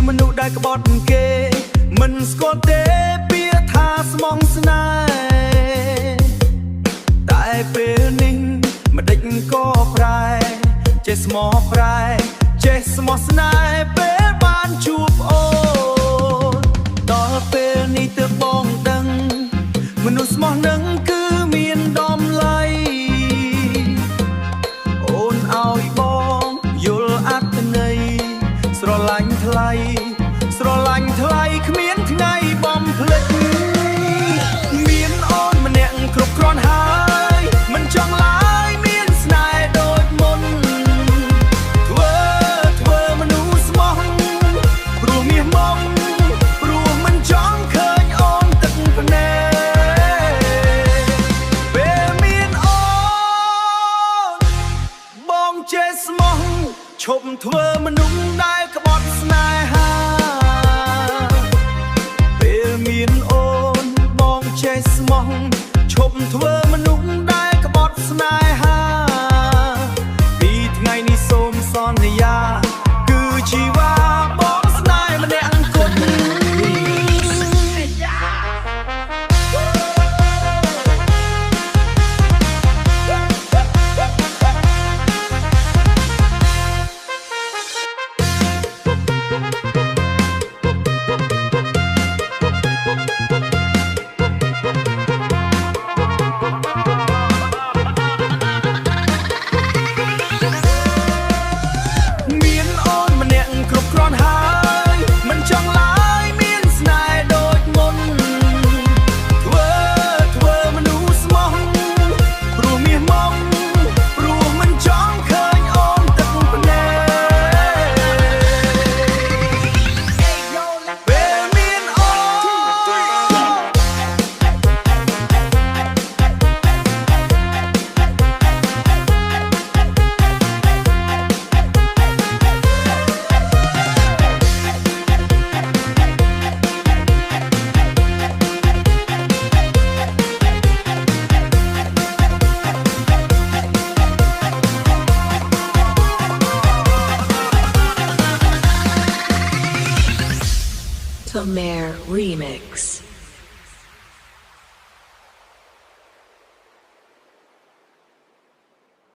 មនុษย์ដែលក្បត់គេមិនស្គាល់ទេពាក្យថាស្មងស្នេហ៍តែពេលនេះម្ដេចក៏ប្រែចេះស្មោះប្រែចេះស្មោះស្នេហ៍ពេលបានជួបអូនដល់ពេលនេះទើបបងដឹងមនុស្សស្មោះនឹងគឺមានតម្លៃអូនឲ្យបងយល់អត្ថន័យស្រឡាញ់ថ្លៃស្រឡាញ់ថ្លៃគ្មានថ្ងៃបំភ្លេចមានអូនម្នាក់គ្រប់គ្រាន់ហើយមិនចង់ឡើយមានស្នេហ៍ដូចមុនធ្វើមនុស្សស្មោះព្រោះមាសមកព្រោះមិនចង់ឃើញអូនទឹកភ្នែកពេលមានអូនបងចេះស្មោះឈប់ធ្វើមនុស្សដែលក្បត់ស្នេហាពេលមានអូនបងចេះស្មោះឈប់ធ្វើមនុស្សដែលក្បត់ស្នេហាពីថ្ងៃនេះសូមសន្យាគឺជីវ៉ាបងស្នេហ៍ម្នាក់គត់The Mayor Remix.